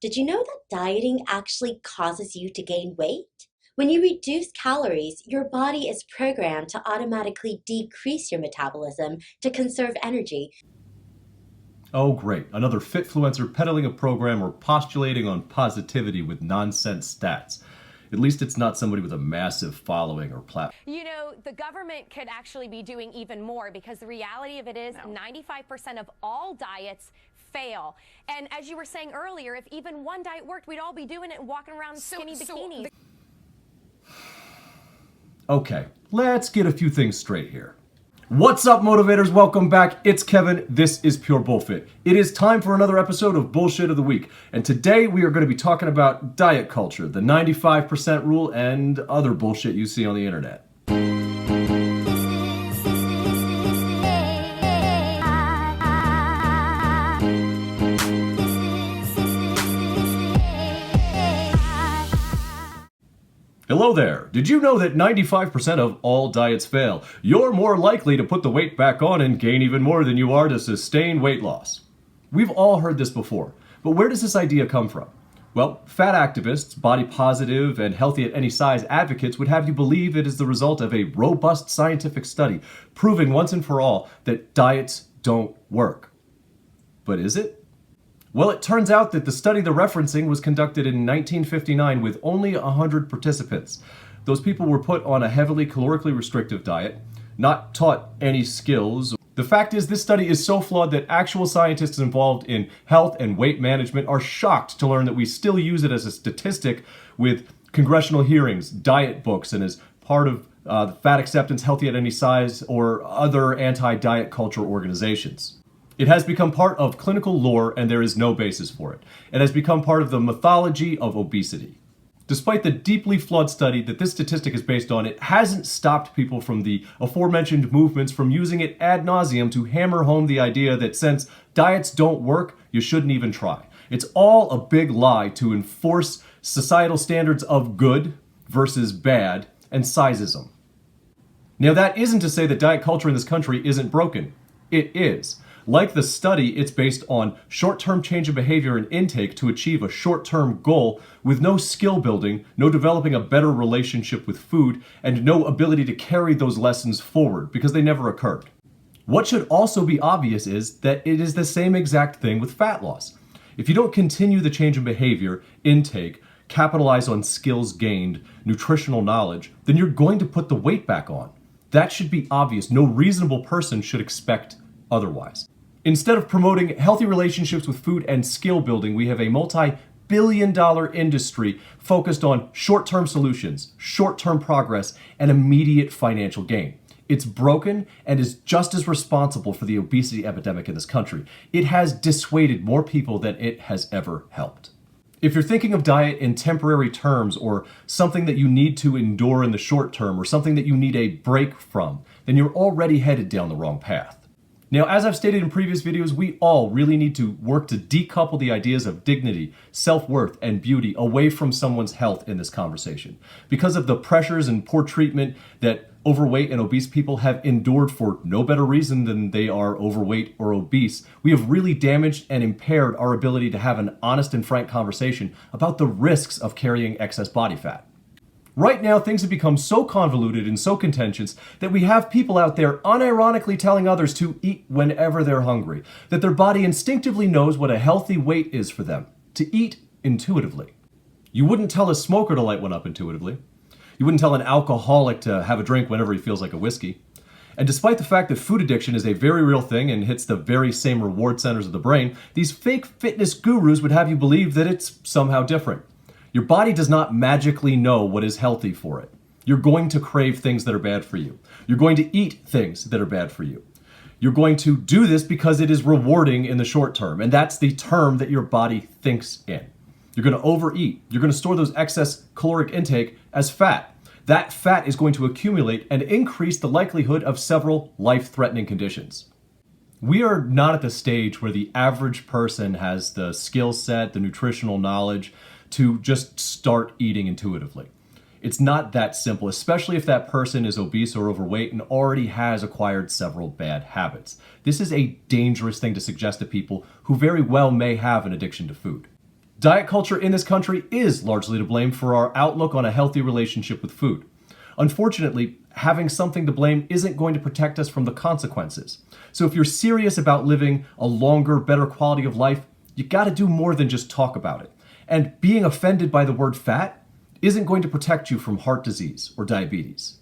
Did you know that dieting actually causes you to gain weight? When you reduce calories, your body is programmed to automatically decrease your metabolism to conserve energy. Oh, great. Another fitfluencer peddling a program or postulating on positivity with nonsense stats. At least it's not somebody with a massive following or platform. You know, the government could actually be doing even more because the reality of it is 95% of all diets fail. And as you were saying earlier, if even one diet worked, we'd all be doing it and walking around in skinny bikinis. Okay, let's get a few things straight here. What's up, motivators? Welcome back. It's Kevin. This is Pure Bullfit. It is time for another episode of Bullshit of the Week. And today we are going to be talking about diet culture, the 95% rule, and other bullshit you see on the internet. Hello there. Did you know that 95% of all diets fail? You're more likely to put the weight back on and gain even more than you are to sustain weight loss. We've all heard this before, but where does this idea come from? Well, fat activists, body positive, and healthy at any size advocates would have you believe it is the result of a robust scientific study proving once and for all that diets don't work. But is it? Well, it turns out that the study they're referencing was conducted in 1959 with only 100 participants. Those people were put on a heavily calorically restrictive diet, not taught any skills. The fact is, this study is so flawed that actual scientists involved in health and weight management are shocked to learn that we still use it as a statistic with congressional hearings, diet books, and as part of fat acceptance, healthy at any size, or other anti-diet culture organizations. It has become part of clinical lore, and there is no basis for it. It has become part of the mythology of obesity. Despite the deeply flawed study that this statistic is based on, it hasn't stopped people from the aforementioned movements from using it ad nauseum to hammer home the idea that since diets don't work, you shouldn't even try. It's all a big lie to enforce societal standards of good versus bad and sizeism. Now, that isn't to say that diet culture in this country isn't broken. It is. Like the study, it's based on short-term change of behavior and intake to achieve a short-term goal with no skill building, no developing a better relationship with food, and no ability to carry those lessons forward because they never occurred. What should also be obvious is that it is the same exact thing with fat loss. If you don't continue the change in behavior, intake, capitalize on skills gained, nutritional knowledge, then you're going to put the weight back on. That should be obvious. No reasonable person should expect otherwise. Instead of promoting healthy relationships with food and skill building, we have a multi-billion-dollar industry focused on short-term solutions, short-term progress, and immediate financial gain. It's broken and is just as responsible for the obesity epidemic in this country. It has dissuaded more people than it has ever helped. If you're thinking of diet in temporary terms or something that you need to endure in the short term or something that you need a break from, then you're already headed down the wrong path. Now, as I've stated in previous videos, we all really need to work to decouple the ideas of dignity, self-worth, and beauty away from someone's health in this conversation. Because of the pressures and poor treatment that overweight and obese people have endured for no better reason than they are overweight or obese, we have really damaged and impaired our ability to have an honest and frank conversation about the risks of carrying excess body fat. Right now, things have become so convoluted and so contentious that we have people out there unironically telling others to eat whenever they're hungry, that their body instinctively knows what a healthy weight is for them, to eat intuitively. You wouldn't tell a smoker to light one up intuitively. You wouldn't tell an alcoholic to have a drink whenever he feels like a whiskey. And despite the fact that food addiction is a very real thing and hits the very same reward centers of the brain, these fake fitness gurus would have you believe that it's somehow different. Your body does not magically know what is healthy for it. You're going to crave things that are bad for you. You're going to eat things that are bad for you. You're going to do this because it is rewarding in the short term, and that's the term that your body thinks in. You're going to overeat. You're going to store those excess caloric intake as fat. That fat is going to accumulate and increase the likelihood of several life-threatening conditions. We are not at the stage where the average person has the skill set, the nutritional knowledge, to just start eating intuitively. It's not that simple, especially if that person is obese or overweight and already has acquired several bad habits. This is a dangerous thing to suggest to people who very well may have an addiction to food. Diet culture in this country is largely to blame for our outlook on a healthy relationship with food. Unfortunately, having something to blame isn't going to protect us from the consequences. So if you're serious about living a longer, better quality of life, you gotta do more than just talk about it. And being offended by the word fat isn't going to protect you from heart disease or diabetes.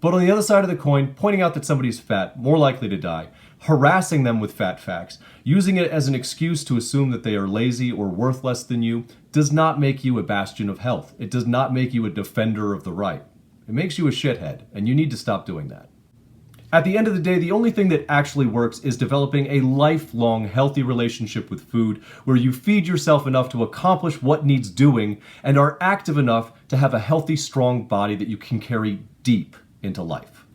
But on the other side of the coin, pointing out that somebody's fat, more likely to die, harassing them with fat facts, using it as an excuse to assume that they are lazy or worth less than you, does not make you a bastion of health. It does not make you a defender of the right. It makes you a shithead, and you need to stop doing that. At the end of the day, the only thing that actually works is developing a lifelong healthy relationship with food where you feed yourself enough to accomplish what needs doing and are active enough to have a healthy, strong body that you can carry deep into life.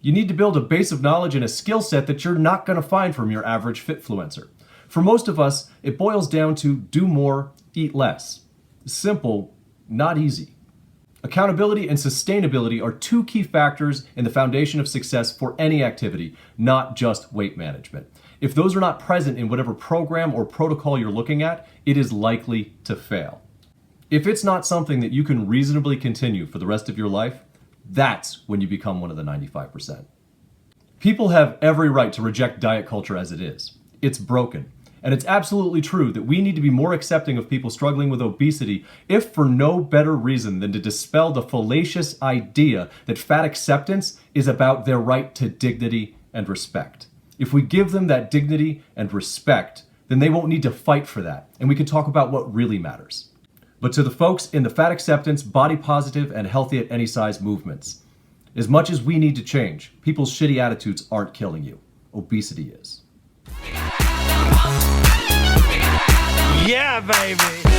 You need to build a base of knowledge and a skill set that you're not going to find from your average fitfluencer. For most of us, it boils down to do more, eat less. Simple, not easy. Accountability and sustainability are two key factors in the foundation of success for any activity, not just weight management. If those are not present in whatever program or protocol you're looking at, it is likely to fail. If it's not something that you can reasonably continue for the rest of your life, that's when you become one of the 95%. People have every right to reject diet culture as it is. It's broken. And it's absolutely true that we need to be more accepting of people struggling with obesity, if for no better reason than to dispel the fallacious idea that fat acceptance is about their right to dignity and respect. If we give them that dignity and respect, then they won't need to fight for that, and we can talk about what really matters. But to the folks in the fat acceptance, body positive, and healthy at any size movements, as much as we need to change, people's shitty attitudes aren't killing you. Obesity is. Yeah, baby.